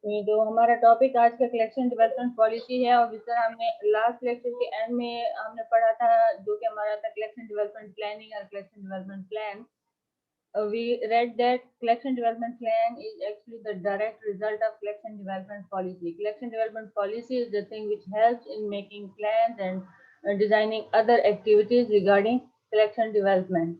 जो हमारा टॉपिक आज का कलेक्शन डेवलपमेंट पॉलिसी है, और जिस तरह हमने लास्ट लेक्चर के एंड में हमने पढ़ा था, जो कि हमारा था कलेक्शन डेवलपमेंट प्लानिंग और collection development plan. We read that collection development plan is actually the direct result of collection development policy. Collection development policy is the thing which helps in making plans and designing other activities regarding collection development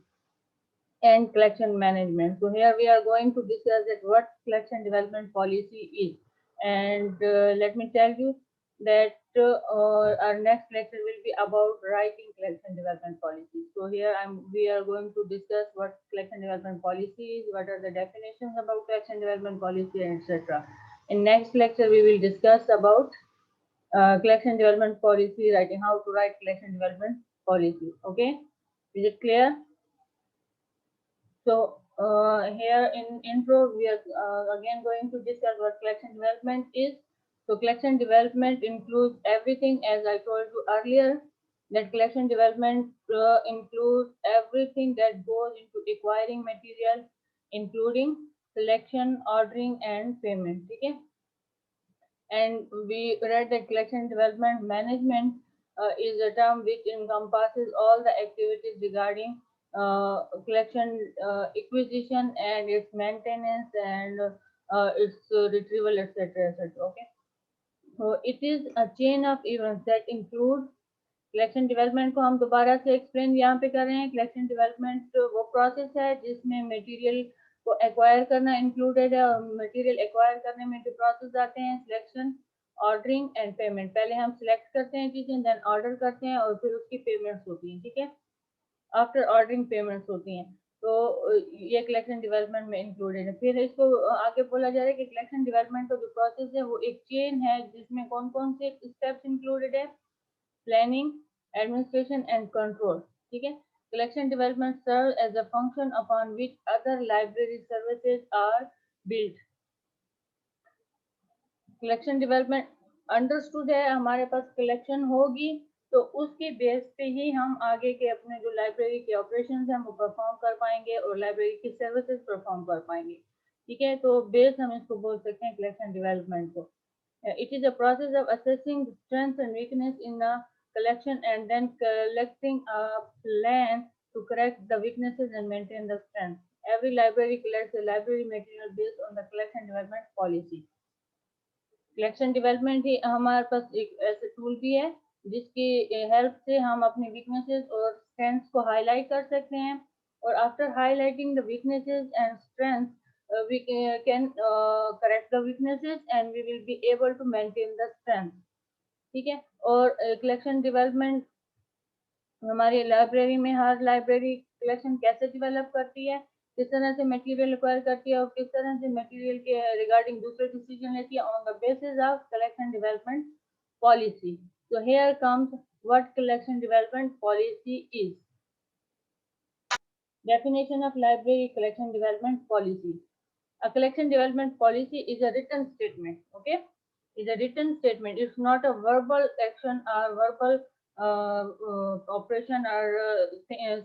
and collection management. So here we are going to discuss that what collection development policy is. And let me tell you that our next lecture will be about writing collection development policy. So here we are going to discuss what collection development policy is, what are the definitions about collection development policy, etc. In next lecture we will discuss about collection development policy writing, how to write collection development policy. Okay, is it clear? So here in intro, we are again going to discuss what collection development is. So collection development includes everything, as I told you earlier, that collection development includes everything that goes into acquiring material, including selection, ordering, and payment. Okay? And we read that collection development management is a term which encompasses all the activities regarding collection acquisition and its maintenance and its retrieval, etc., etc. Okay, so it is a chain of events that include collection development को हम दोबारा से explain यहाँ पे कर रहे हैं. Collection development वो प्रोसेस है जिसमें मटेरियल को एक्वायर करना इंक्लूडेड है, और मटेरियल एक्वायर करने में जो प्रोसेस आते हैं सिलेक्शन, ऑर्डरिंग एंड पेमेंट. पहले हम सिलेक्ट करते हैं चीजें, देन ऑर्डर करते हैं, और फिर उसकी पेमेंट्स होती हैं. ठीक है, आफ्टर ऑर्डरिंग पेमेंट्स होती हैं. तो ये कलेक्शन डेवलपमेंट में इंक्लूडेड है. फिर इसको आगे बोला जा रहा है कि कलेक्शन डेवलपमेंट का जो प्रोसेस है वो एक चेन है जिसमें कौन कौन से स्टेप्स इंक्लूडेड है. Planning, administration and control. ठीक है, collection development serves as a function upon which other library services are built. collection development understood है, हमारे पास collection होगी तो उसकी बेस पे ही हम आगे के अपने जो लाइब्रेरी के ऑपरेशंस हैं वो परफॉर्म कर पाएंगे और लाइब्रेरी की सर्विसेज परफॉर्म कर पाएंगे. ठीक है, तो बेस हम इसको बोल सकते हैं collection development को. It is a process of assessing the strengths and weakness in a collection and then collecting a plan to correct the weaknesses and maintain the strength. Every library collects the library material based on the collection development policy. Collection development ही हमारे पास एक ऐसे tool भी है जिसकी help से हम अपनी weaknesses और strengths को highlight कर सकते हैं, और after highlighting the weaknesses and strengths we can correct the weaknesses and we will be able to maintain the strength. ठीक है, और कलेक्शन डेवलपमेंट हमारी लाइब्रेरी में हर लाइब्रेरी कलेक्शन कैसे डेवलप करती है, किस तरह से मटेरियल एक्वायर करती है और किस तरह से मटेरियल के रिगार्डिंग दूसरे डिसीजन लेती है on the basis of collection development policy. So here comes what collection development policy is. Definition of library collection development policy. A collection development policy is a written statement. Okay, is a written statement. It's not a verbal action or verbal operation or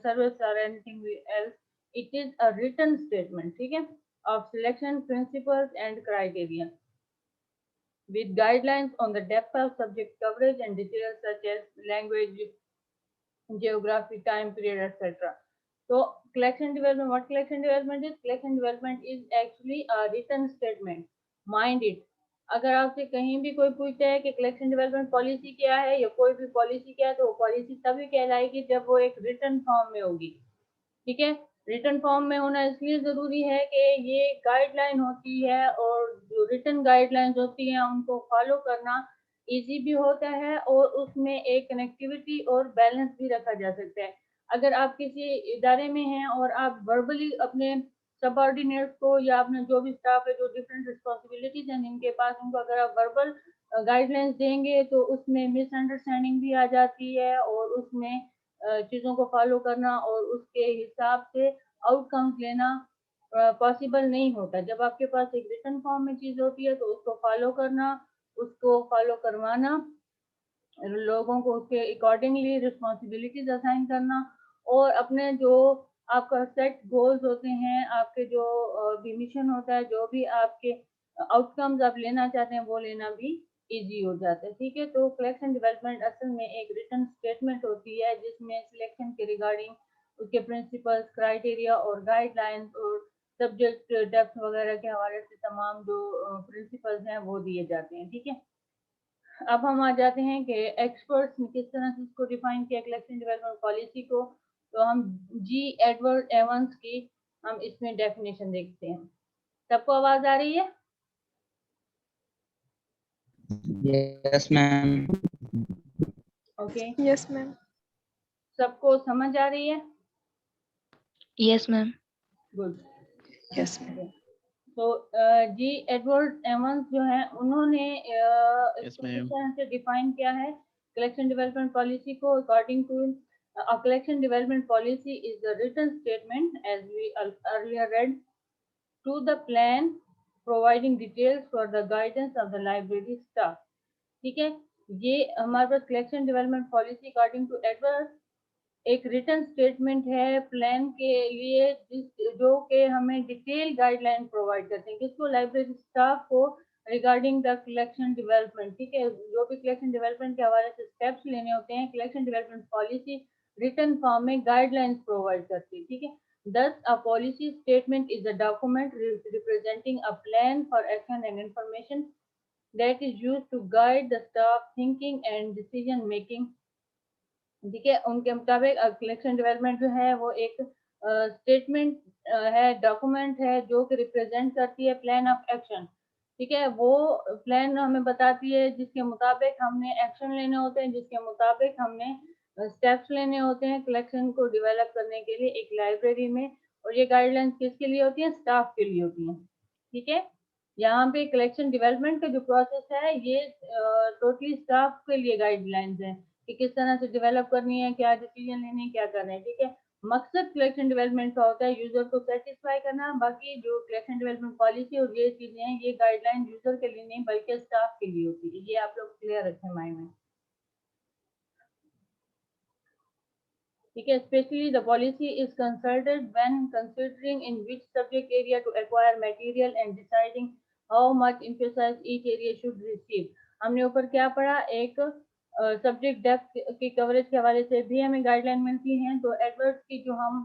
service or anything else. It is a written statement. Okay, of selection principles and criteria with guidelines on the depth of subject coverage and details such as language, geography, time period, etc. So collection development, what collection development is? Collection development is actually a written statement. Mind it. अगर आपसे कहीं भी कोई पूछता है कि collection development policy क्या है या कोई भी पॉलिसी क्या है, तो वो पॉलिसी तभी कहलाएगी जब वो एक रिटन फॉर्म में होगी. ठीक है, रिटन फॉर्म में होना इसलिए जरूरी है कि ये गाइडलाइन होती है, और जो रिटन गाइडलाइंस होती हैं उनको फॉलो करना इजी भी होता है, और उसमें एक कनेक्टिविटी और बैलेंस भी रखा जा सकता है. अगर आप किसी इदारे में हैं और आप वर्बली अपने सबऑर्डिनेट्स को या अपने जो भी स्टाफ है जो डिफरेंट रिस्पॉन्सिबिलिटीज हैं जिनके पास, उनको अगर आप वर्बल गाइडलाइंस देंगे तो उसमें मिसअंडरस्टैंडिंग भी आ जाती है, और उसमें चीज़ों को फॉलो करना और उसके हिसाब से आउटकम्स लेना पॉसिबल नहीं होता. जब आपके पास एक रिटन फॉर्म में चीज़ होती है तो उसको फॉलो करना, उसको फॉलो करवाना, लोगों को उसके अकॉर्डिंगली रिस्पॉन्सिबिलिटीज असाइन करना, और अपने जो आपका सेट गोल्स होते हैं, आपके जो भी मिशन होता है, जो भी आपके आउटकम्स आप लेना चाहते हैं वो लेना भी इजी हो जाता है। ठीक है, तो कलेक्शन डेवलपमेंट असल में एक रिटन स्टेटमेंट होती है जिसमें सिलेक्शन के रिगार्डिंग उसके प्रिंसिपल्स, क्राइटेरिया और गाइडलाइंस और सब्जेक्ट डेप्थ वगैरह के हवाले से तमाम जो प्रिंसिपल्स हैं वो दिए जाते हैं। ठीक है, अब हम आ जाते हैं कि एक्सपर्ट्स ने किस तरह से इसको डिफाइन किया कलेक्शन डेवलपमेंट पॉलिसी को। तो हम जी एडवर्ड एवंस की हम इसमें डेफिनेशन देखते हैं। सबको आवाज आ रही है? Yes ma'am. Okay, yes ma'am. सबको समझ आ रही है? Yes ma'am. Good. Yes ma'am. तो जी एडवर्ड एवंस जो है उन्होंने इसको किस तरह से डिफाइन किया है कलेक्शन डेवलपमेंट पॉलिसी को। According to a collection development policy is the written statement, as we earlier read, to the plan providing details for the guidance of the library staff. ठीक है, ये हमारे पास collection development policy according to Edward एक written statement है plan के लिए जो कि हमें डिटेल गाइडलाइन प्रोवाइड करते हैं किसको, लाइब्रेरी स्टाफ को, रिगार्डिंग द कलेक्शन डेवलपमेंट। ठीक है, जो भी कलेक्शन डेवलपमेंट के हवाले से स्टेप्स लेने होते हैं collection development policy written form में गाइडलाइंस प्रोवाइड करती है। ठीक है, thus a policy statement is a document representing a plan for action and information that is used to guide the staff thinking and decision making। ठीक है, उनके मुताबिक collection development जो है वो एक स्टेटमेंट है, डॉक्यूमेंट है जो कि रिप्रेजेंट करती है प्लान ऑफ एक्शन। ठीक है, वो प्लान हमें बताती है जिसके मुताबिक हमने एक्शन लेने होते हैं, जिसके मुताबिक हमने स्टेप्स लेने होते हैं कलेक्शन को डेवलप करने के लिए एक लाइब्रेरी में। और ये गाइडलाइंस किसके लिए होती है? स्टाफ के लिए होती हैं। ठीक है, यहाँ पे कलेक्शन डेवलपमेंट का जो प्रोसेस है ये टोटली स्टाफ के लिए गाइडलाइंस है कि किस तरह से डेवलप करनी है, क्या डिसीजन लेने हैं, क्या करना है। ठीक है, मकसद कलेक्शन डेवलपमेंट का होता है यूजर को सेटिस्फाई करना। बाकी जो कलेक्शन डेवलपमेंट पॉलिसी और ये चीजें हैं ये गाइडलाइन यूजर के लिए नहीं बल्कि स्टाफ के लिए होती है। ये आप लोग क्लियर रखें माइंड में। ठीक है, specially the policy is consulted when considering in which subject area to acquire material and deciding how much emphasize each area should receive. हमने ऊपर क्या पढ़ा, एक सब्जेक्ट डेप्थ की कवरेज के हवाले से भी हमें गाइडलाइन मिलती हैं। तो एडवर्ड्स की जो हम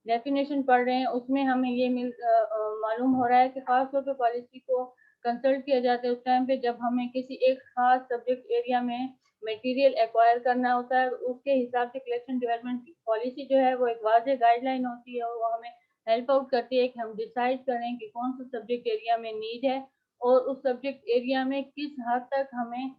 डेफिनेशन पढ़ रहे हैं उसमें हमें ये मालूम हो रहा है कि खासतौर पर पॉलिसी को कंसल्ट किया जाता है उस टाइम पे जब हमें किसी एक खास सब्जेक्ट एरिया में मटेरियल एक्वायर करना होता है। उसके हिसाब से कलेक्शन डेवलपमेंट पॉलिसी जो है वो एक वाज़ेह गाइडलाइन होती है और वो हमें हेल्प आउट करती है कि हम डिसाइड करें कि कौन सा सब्जेक्ट एरिया में नीड है और उस सब्जेक्ट एरिया में किस हद तक हमें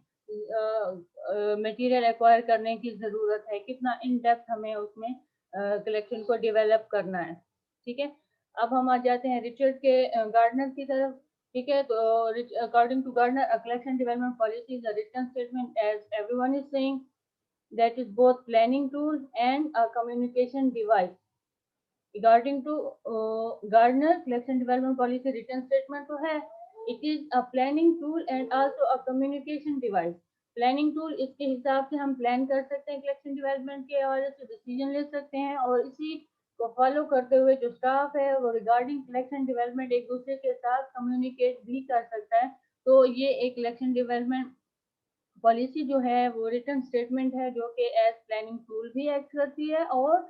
मटेरियल एक्वायर करने की ज़रूरत है, कितना इन डेप्थ हमें उसमें कलेक्शन को डेवलप करना है। ठीक है, अब हम आ जाते हैं रिचर्ड के गार्डनर की तरफ। ठीक है, तो according to Gardner a collection development policy is a written statement as everyone is saying that is both planning tool and a communication device. According to Gardner, collection development policy written statement तो है, it is a planning tool and also a communication device. Planning tool इसके हिसाब से हम plan कर सकते हैं collection development के हवाले से डिसीजन ले सकते हैं और इसी को फॉलो करते हुए जो स्टाफ है वो रिगार्डिंग कलेक्शन डेवलपमेंट एक दूसरे के साथ कम्युनिकेट भी कर सकता है। तो ये एक कलेक्शन डेवलपमेंट पॉलिसी जो है वो रिटन स्टेटमेंट है जो कि एज प्लानिंग टूल भी एक्ट करती है और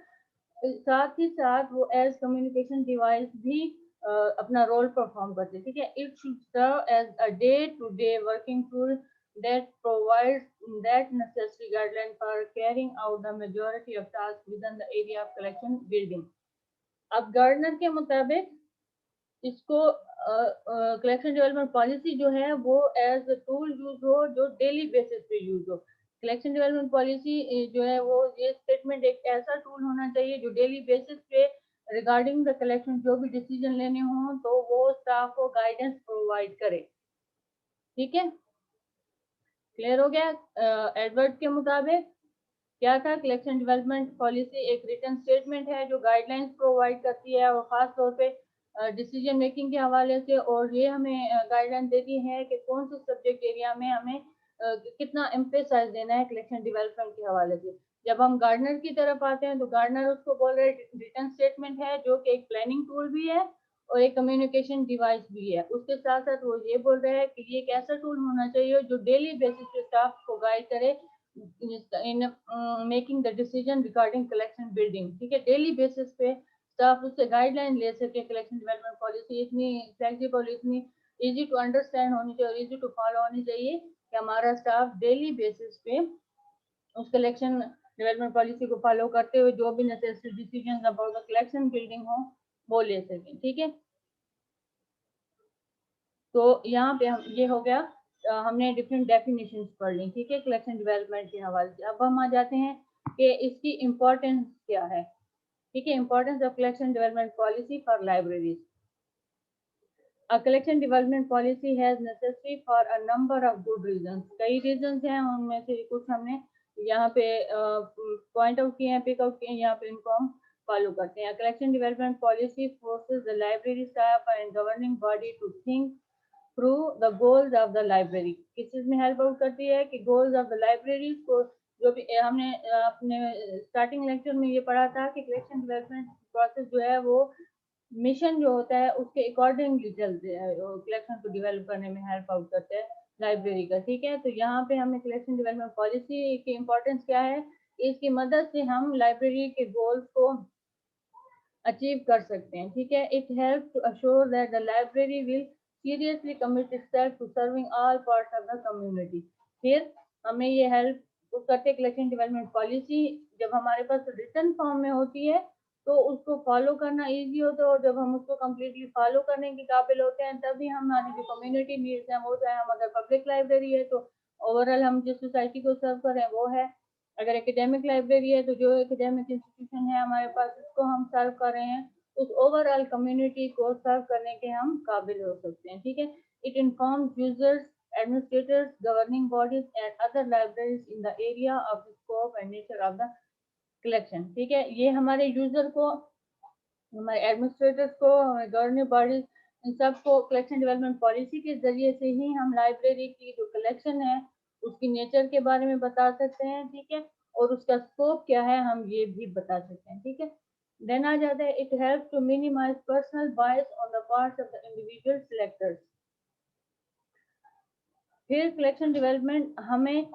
साथ ही साथ वो एज कम्युनिकेशन डिवाइस भी अपना रोल परफॉर्म करती है। ठीक है, it should serve as a day to day working tool that provides that necessary guideline for carrying out the majority of tasks within the area of collection building. अब gardener के मुताबिक इसको collection development policy जो है वो as tool use हो जो daily basis पे यूज हो। कलेक्शन डेवलपमेंट पॉलिसी जो है वो ये स्टेटमेंट एक ऐसा टूल होना चाहिए जो डेली बेसिस पे रिगार्डिंग द कलेक्शन जो भी डिसीजन लेने हों तो वो स्टाफ को गाइडेंस प्रोवाइड करे। ठीक है, क्लियर हो गया? एडवर्ड के मुताबिक क्या था, कलेक्शन डेवलपमेंट पॉलिसी एक रिटन स्टेटमेंट है जो गाइडलाइंस प्रोवाइड करती है और खास तौर पे डिसीजन मेकिंग के हवाले से और ये हमें गाइडलाइन देती है कि कौन से सब्जेक्ट एरिया में हमें कितना एम्फेसाइज देना है कलेक्शन डेवलपमेंट के हवाले से। जब हम गार्डनर की तरफ आते हैं तो गार्डनर उसको बोल रहे रिटन स्टेटमेंट है जो कि एक प्लानिंग टूल भी है और एक कम्युनिकेशन डिवाइस भी है। उसके साथ साथ वो ये बोल रहे हैं कि ये एक ऐसा टूल होना चाहिए जो डेली बेसिस पे स्टाफ को गाइड करे in making the decision regarding collection building. ठीक है, डेली बेसिस पे स्टाफ उससे गाइडलाइन ले सके। कलेक्शन डेवलपमेंट पॉलिसी इतनी फ्लेक्सिबल, इतनी इजी टू अंडरस्टैंड होनी चाहिए और इजी टू फॉलो होनी चाहिए कि हमारा स्टाफ डेली बेसिस पे उस कलेक्शन डेवलपमेंट पॉलिसी को फॉलो करते हुए जो भी necessary decision about the collection building हो वो ले सकें। ठीक है, तो यहाँ पे हम ये हो गया, हमने डिफरेंट डेफिनेशंस पढ़ ली। ठीक है, कलेक्शन डेवलपमेंट के हवाले से। अब हम आ जाते हैं कि इसकी इम्पोर्टेंस क्या है। ठीक है, importance of collection development policy for libraries. A collection development policy has necessary for a number of good reasons. कई reasons हैं, उनमें से कुछ हमने यहाँ पे पॉइंट आउट किए हैं, पिक आउट किए हैं, यहाँ पे इनको हम फॉलो करते हैं। Collection development policy forces the library staff and governing body to think through the goals of the library. किस चीज में हेल्प आउट करती है कि गोल्स ऑफ द लाइब्रेरी को, जो भी हमने अपने स्टार्टिंग लेक्चर में ये पढ़ा था कि कलेक्शन डेवलपमेंट प्रोसेस जो है वो मिशन जो होता है उसके अकॉर्डिंगली चलते हैं, कलेक्शन को डेवलप करने में हेल्प आउट करते हैं लाइब्रेरी का। ठीक है, तो यहाँ पे हमें कलेक्शन डेवलपमेंट पॉलिसी की इम्पोर्टेंस क्या है, इसकी मदद से हम लाइब्रेरी के गोल्स को अचीव कर सकते हैं। ठीक है, it help to assure that the library will seriously commit itself to serving all parts of the community. फिर हमें ये हेल्प करते कलेक्शन डेवलपमेंट पॉलिसी जब हमारे पास रिटन फॉर्म में होती है तो उसको फॉलो करना इजी होता है, और जब हम उसको कम्प्लीटली फॉलो करने के काबिल होते हैं तभी हमारी जो कम्युनिटी नीड्स हैं वो, चाहे हम अगर पब्लिक लाइब्रेरी है तो ओवरऑल हम जिस सोसाइटी को सर्व करें वो है, अगर एकेडमिक लाइब्रेरी है तो जो एकेडमिक इंस्टीट्यूशन है हमारे पास उसको हम सर्व कर रहे हैं, उस ओवरऑल कम्युनिटी को सर्व करने के हम काबिल हो सकते हैं। ठीक है, it informs users, administrators, governing bodies and other libraries in the area of the scope and nature of the collection। ठीक है, ये हमारे यूजर को, हमारे एडमिनिस्ट्रेटर्स को, हमारे गवर्निंग बॉडीज, इन सबको कलेक्शन डेवलपमेंट पॉलिसी के जरिए से ही हम लाइब्रेरी की जो कलेक्शन है उसकी नेचर के बारे में बता सकते हैं। ठीक है, और उसका स्कोप क्या है हम ये भी बता सकते हैं। ठीक है, देन आ जाता है it help to minimize personal bias on the parts of the individual selectors. फिर कलेक्शन डेवलपमेंट हमें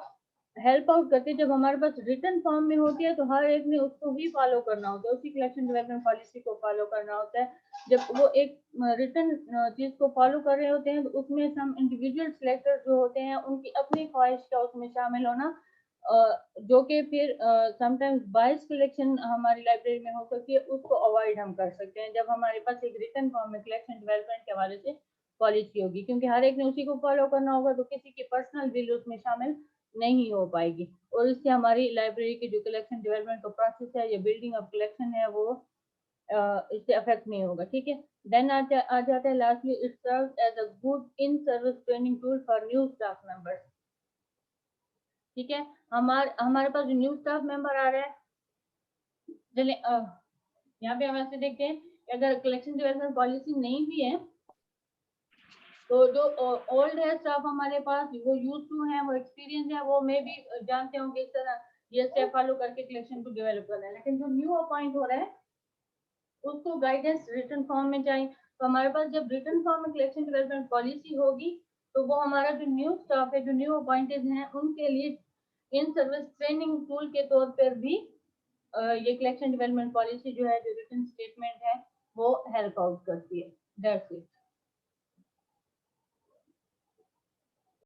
हेल्प आउट करती है जब हमारे पास रिटन फॉर्म में होती है तो हर एक ने उसको ही फॉलो करना होता है, उसी कलेक्शन डेवलपमेंट पॉलिसी को फॉलो करना होता है। जब वो एक रिटन चीज को फॉलो कर रहे होते हैं तो उसमें हम इंडिविजुअल सिलेक्टर जो होते हैं उनकी अपनी ख्वाहिश का उसमें शामिल होना, जो कि फिर समटाइम्स बायस कलेक्शन हमारी लाइब्रेरी में हो सकती है, उसको अवॉइड हम कर सकते हैं जब हमारे पास एक रिटन फॉर्म में कलेक्शन डेवलपमेंट के हवाले से पॉलिसी होगी, क्योंकि हर एक ने उसी को फॉलो करना होगा तो किसी की पर्सनल विल उसमें शामिल नहीं हो पाएगी, और इससे हमारी लाइब्रेरी की जो कलेक्शन डेवलपमेंट का प्रोसेस है या बिल्डिंग ऑफ कलेक्शन है वो इससे अफेक्ट नहीं होगा। ठीक है, देन आ जाता है lastly it serves as a good in service training tool for new staff members. ठीक है, हमारे पास जो न्यू स्टाफ मेंबर आ रहा है, चलिए यहाँ पे हम ऐसे देखते हैं कि अगर कलेक्शन डेवलपमेंट पॉलिसी नहीं भी है तो जो ओल्ड है स्टाफ हमारे पास, वो यूज टू है, वो एक्सपीरियंस है, वो मे भी जानते होंगे इस तरह ये स्टेप फॉलो करके कलेक्शन को डेवलप करना है, लेकिन जो न्यू अपॉइंट हो रहा है उसको गाइडेंस रिटन फॉर्म में चाहिए। तो हमारे पास जब रिटन फॉर्म में कलेक्शन डेवलपमेंट पॉलिसी होगी तो वो हमारा जो न्यू स्टाफ है, जो न्यू अपॉइंटेड हैं, उनके लिए इन सर्विस ट्रेनिंग टूल के तौर पर भी ये कलेक्शन डेवलपमेंट पॉलिसी जो है, जो रिटन स्टेटमेंट है, वो हेल्प आउट करती है। That's it.